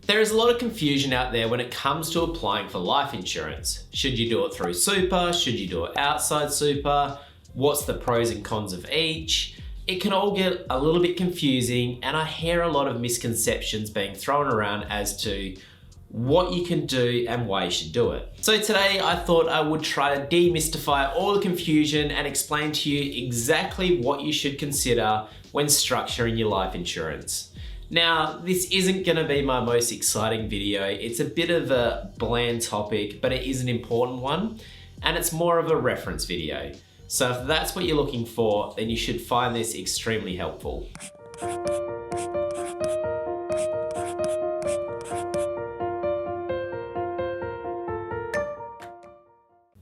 There is a lot of confusion out there when it comes to applying for life insurance. Should you do it through super? Should you do it outside super? What's the pros and cons of each? It can all get a little bit confusing, and I hear a lot of misconceptions being thrown around as to what you can do and why you should do it. So today I thought I would try to demystify all the confusion and explain to you exactly what you should consider when structuring your life insurance. Now, this isn't gonna be my most exciting video. It's a bit of a bland topic, but it is an important one, and it's more of a reference video. So if that's what you're looking for, then you should find this extremely helpful.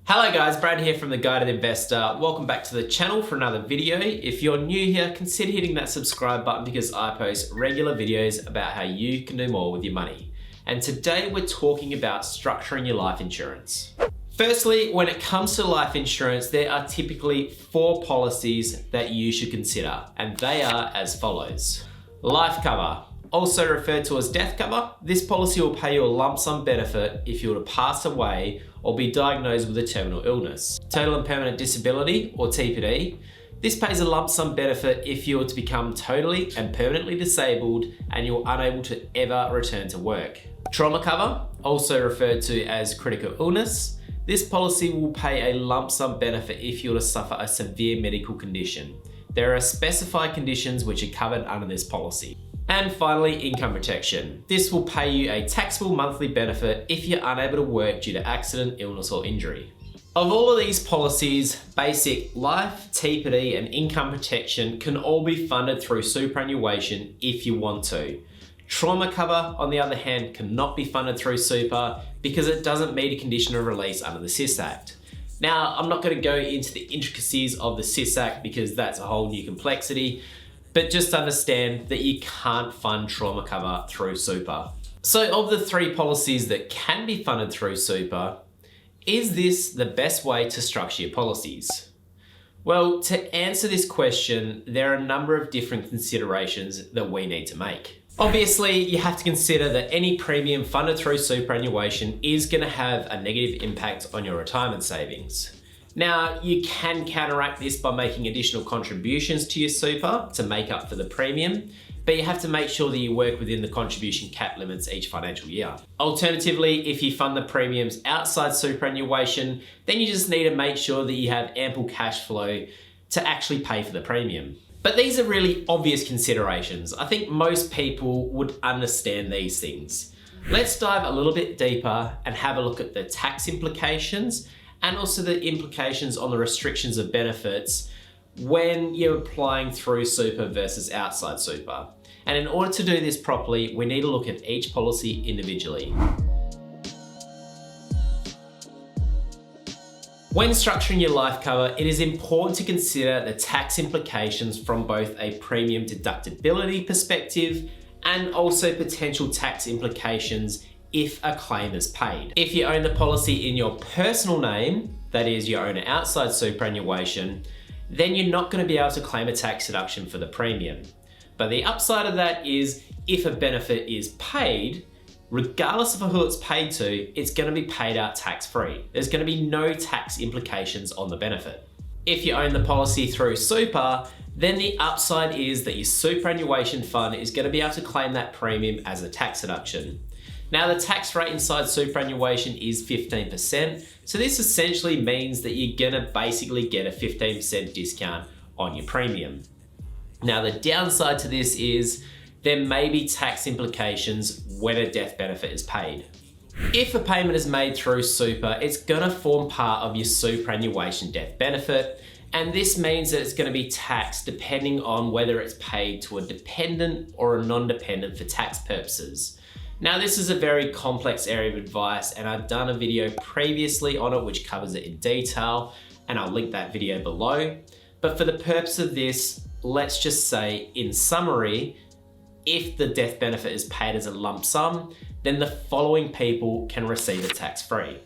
Hello guys, Brad here from The Guided Investor. Welcome back to the channel for another video. If you're new here, consider hitting that subscribe button because I post regular videos about how you can do more with your money. And today we're talking about structuring your life insurance. Firstly, when it comes to life insurance, there are typically 4 policies that you should consider, and they are as follows. Life cover, also referred to as death cover. This policy will pay you a lump sum benefit if you were to pass away or be diagnosed with a terminal illness. Total and permanent disability, or TPD. This pays a lump sum benefit if you were to become totally and permanently disabled and you're unable to ever return to work. Trauma cover, also referred to as critical illness. This policy will pay a lump sum benefit if you were to suffer a severe medical condition. There are specified conditions which are covered under this policy. And finally, income protection. This will pay you a taxable monthly benefit if you're unable to work due to accident, illness, or injury. Of all of these policies, basic life, TPD, and income protection can all be funded through superannuation if you want to. Trauma cover, on the other hand, cannot be funded through super because it doesn't meet a condition of release under the SIS Act. Now, I'm not going to go into the intricacies of the SIS Act because that's a whole new complexity, but just understand that you can't fund trauma cover through super. So of the 3 policies that can be funded through super, is this the best way to structure your policies? Well, to answer this question, there are a number of different considerations that we need to make. Obviously, you have to consider that any premium funded through superannuation is going to have a negative impact on your retirement savings. Now, you can counteract this by making additional contributions to your super to make up for the premium, but you have to make sure that you work within the contribution cap limits each financial year. Alternatively, if you fund the premiums outside superannuation, then you just need to make sure that you have ample cash flow to actually pay for the premium. But these are really obvious considerations. I think most people would understand these things. Let's dive a little bit deeper and have a look at the tax implications and also the implications on the restrictions of benefits when you're applying through super versus outside super. And in order to do this properly, we need to look at each policy individually. When structuring your life cover, it is important to consider the tax implications from both a premium deductibility perspective and also potential tax implications if a claim is paid. If you own the policy in your personal name, that is, you own it outside superannuation, then you're not going to be able to claim a tax deduction for the premium. But the upside of that is if a benefit is paid, regardless of who it's paid to, it's going to be paid out tax-free. There's going to be no tax implications on the benefit. If you own the policy through super, then the upside is that your superannuation fund is going to be able to claim that premium as a tax deduction. Now, the tax rate inside superannuation is 15%, so this essentially means that you're gonna basically get a 15% discount on your premium. Now, the downside to this is there may be tax implications when a death benefit is paid. If a payment is made through super, it's gonna form part of your superannuation death benefit, and this means that it's gonna be taxed depending on whether it's paid to a dependent or a non-dependent for tax purposes. Now, this is a very complex area of advice, and I've done a video previously on it which covers it in detail, and I'll link that video below. But for the purpose of this, let's just say, in summary, if the death benefit is paid as a lump sum, then the following people can receive it tax-free.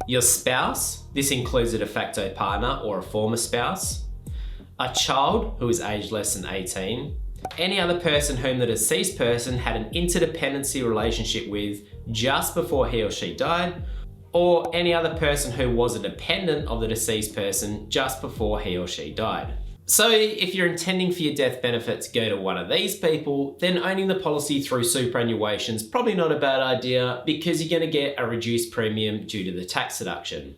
Your spouse, this includes a de facto partner or a former spouse, a child who is aged less than 18, any other person whom the deceased person had an interdependency relationship with just before he or she died, or any other person who was a dependent of the deceased person just before he or she died. So if you're intending for your death benefit to go to one of these people, then owning the policy through superannuation is probably not a bad idea because you're going to get a reduced premium due to the tax deduction.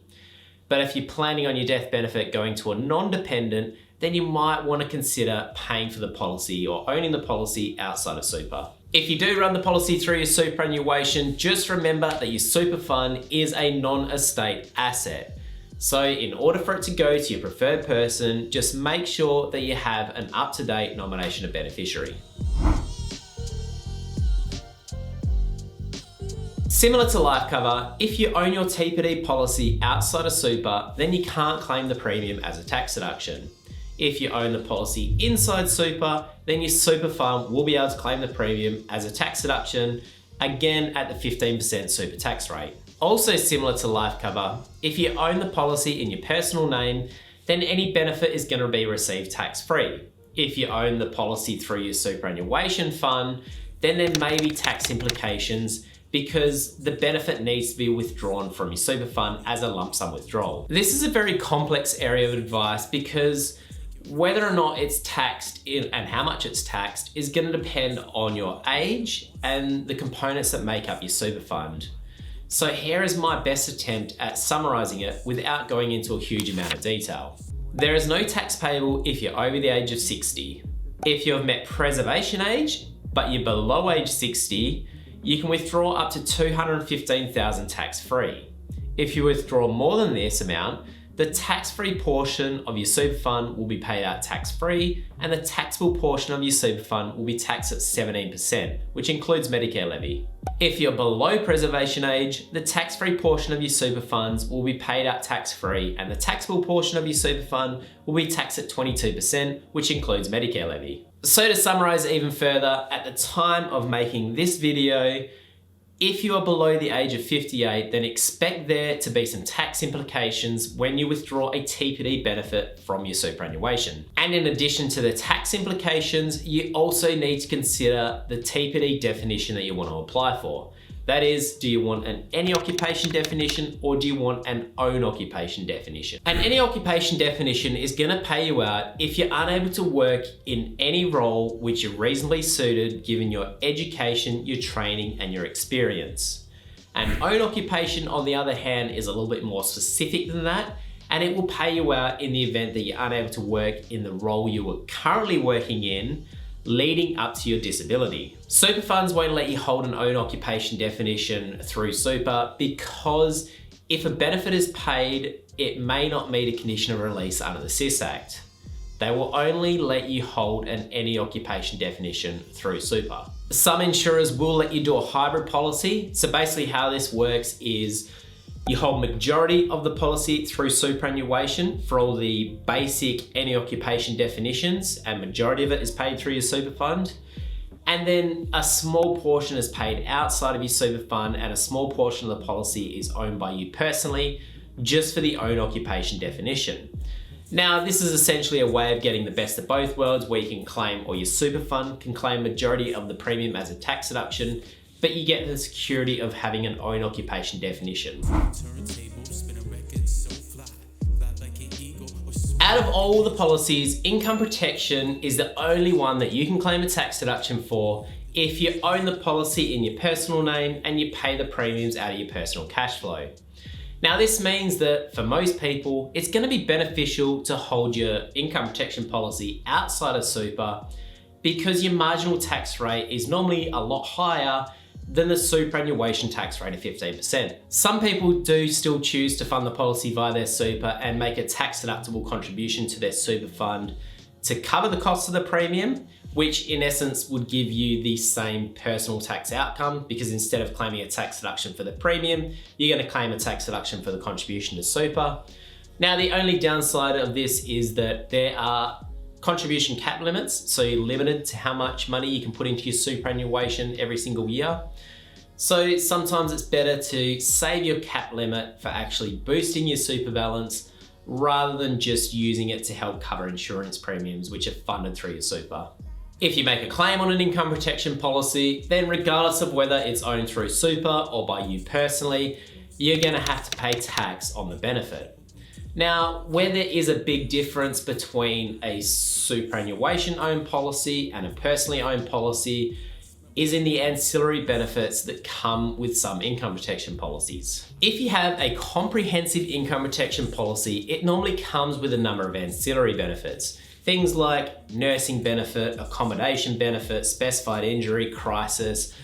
But if you're planning on your death benefit going to a non-dependent, then you might want to consider paying for the policy or owning the policy outside of super. If you do run the policy through your superannuation, just remember that your super fund is a non-estate asset. So in order for it to go to your preferred person, just make sure that you have an up-to-date nomination of beneficiary. Similar to life cover, if you own your TPD policy outside of super, then you can't claim the premium as a tax deduction. If you own the policy inside super, then your super fund will be able to claim the premium as a tax deduction, again at the 15% super tax rate. Also similar to life cover, if you own the policy in your personal name, then any benefit is going to be received tax-free. If you own the policy through your superannuation fund, then there may be tax implications because the benefit needs to be withdrawn from your super fund as a lump sum withdrawal. This is a very complex area of advice because whether or not it's taxed and how much it's taxed is going to depend on your age and the components that make up your super fund. So here is my best attempt at summarizing it without going into a huge amount of detail. There is no tax payable if you're over the age of 60. If you have met preservation age, but you're below age 60, you can withdraw up to $215,000 tax-free. If you withdraw more than this amount, the tax-free portion of your super fund will be paid out tax-free, and the taxable portion of your super fund will be taxed at 17%, which includes Medicare levy. If you're below preservation age, the tax-free portion of your super funds will be paid out tax-free, and the taxable portion of your super fund will be taxed at 22%, which includes Medicare levy. So to summarize even further, at the time of making this video, if you are below the age of 58, then expect there to be some tax implications when you withdraw a TPD benefit from your superannuation. And in addition to the tax implications, you also need to consider the TPD definition that you want to apply for. That is, do you want an any occupation definition or do you want an own occupation definition? An any occupation definition is going to pay you out if you're unable to work in any role which you're reasonably suited given your education, your training, and your experience. An own occupation, on the other hand, is a little bit more specific than that, and it will pay you out in the event that you're unable to work in the role you are currently working in leading up to your disability. Super funds won't let you hold an own occupation definition through super because if a benefit is paid, it may not meet a condition of release under the SIS Act. They will only let you hold an any occupation definition through super. Some insurers will let you do a hybrid policy. So basically how this works is you hold majority of the policy through superannuation for all the basic any occupation definitions, and majority of it is paid through your super fund. And then a small portion is paid outside of your super fund, and a small portion of the policy is owned by you personally, just for the own occupation definition. Now, this is essentially a way of getting the best of both worlds where you can claim, or your super fund can claim majority of the premium as a tax deduction, but you get the security of having an own occupation definition. Out of all the policies, income protection is the only one that you can claim a tax deduction for if you own the policy in your personal name and you pay the premiums out of your personal cash flow. Now, this means that for most people, it's going to be beneficial to hold your income protection policy outside of super because your marginal tax rate is normally a lot higher than the superannuation tax rate of 15%. Some people do still choose to fund the policy via their super and make a tax deductible contribution to their super fund to cover the cost of the premium, which in essence would give you the same personal tax outcome, because instead of claiming a tax deduction for the premium, you're going to claim a tax deduction for the contribution to super. Now, the only downside of this is that there are contribution cap limits, so you're limited to how much money you can put into your superannuation every single year. So sometimes it's better to save your cap limit for actually boosting your super balance rather than just using it to help cover insurance premiums which are funded through your super. If you make a claim on an income protection policy, then regardless of whether it's owned through super or by you personally, you're going to have to pay tax on the benefit. Now, where there is a big difference between a superannuation owned policy and a personally owned policy is in the ancillary benefits that come with some income protection policies. If you have a comprehensive income protection policy, it normally comes with a number of ancillary benefits. Things like nursing benefit, accommodation benefit, specified injury, crisis.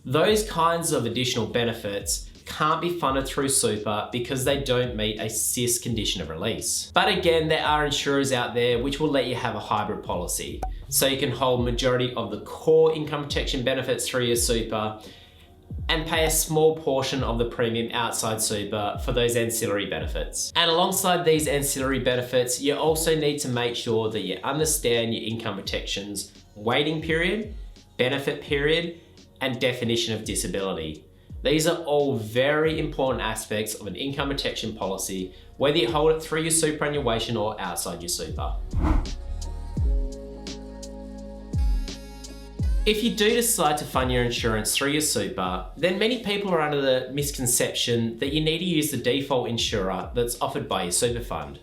Those kinds of additional benefits can't be funded through super because they don't meet a CIS condition of release. But again, there are insurers out there which will let you have a hybrid policy. So you can hold majority of the core income protection benefits through your super and pay a small portion of the premium outside super for those ancillary benefits. And alongside these ancillary benefits, you also need to make sure that you understand your income protection's waiting period, benefit period, and definition of disability. These are all very important aspects of an income protection policy, whether you hold it through your superannuation or outside your super. If you do decide to fund your insurance through your super, then many people are under the misconception that you need to use the default insurer that's offered by your super fund.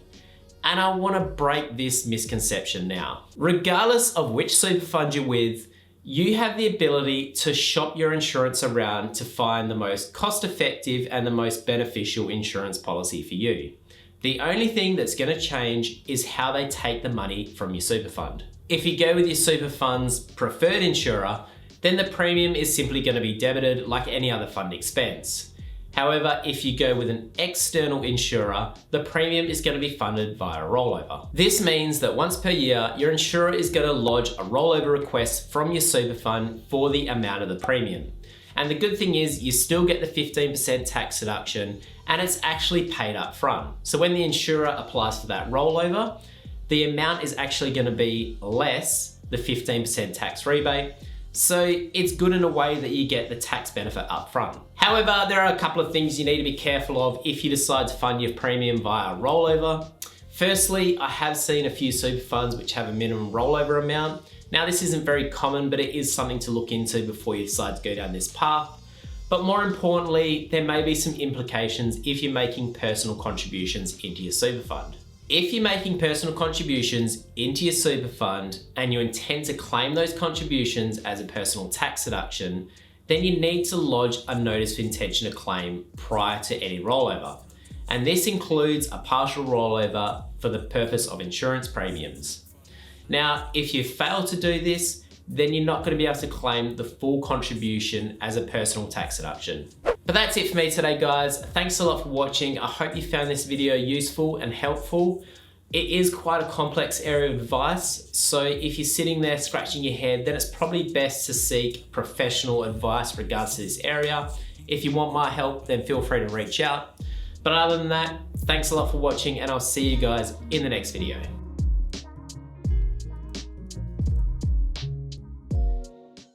And I want to break this misconception now. Regardless of which super fund you're with, you have the ability to shop your insurance around to find the most cost-effective and the most beneficial insurance policy for you. The only thing that's going to change is how they take the money from your super fund. If you go with your super fund's preferred insurer, then the premium is simply going to be debited like any other fund expense. However, if you go with an external insurer, the premium is going to be funded via a rollover. This means that once per year, your insurer is going to lodge a rollover request from your super fund for the amount of the premium. And the good thing is you still get the 15% tax deduction and it's actually paid up front. So when the insurer applies for that rollover, the amount is actually going to be less the 15% tax rebate. So it's good in a way that you get the tax benefit up front. However, there are a couple of things you need to be careful of if you decide to fund your premium via rollover. Firstly, I have seen a few super funds which have a minimum rollover amount. Now, this isn't very common, but it is something to look into before you decide to go down this path. But more importantly, there may be some implications if you're making personal contributions into your super fund. If you're making personal contributions into your super fund and you intend to claim those contributions as a personal tax deduction, then you need to lodge a notice of intention to claim prior to any rollover. And this includes a partial rollover for the purpose of insurance premiums. Now, if you fail to do this, then you're not going to be able to claim the full contribution as a personal tax deduction. But that's it for me today, guys. Thanks a lot for watching. I hope you found this video useful and helpful. It is quite a complex area of advice, so if you're sitting there scratching your head, then it's probably best to seek professional advice regards to this area. If you want my help, then feel free to reach out. But other than that, thanks a lot for watching and I'll see you guys in the next video.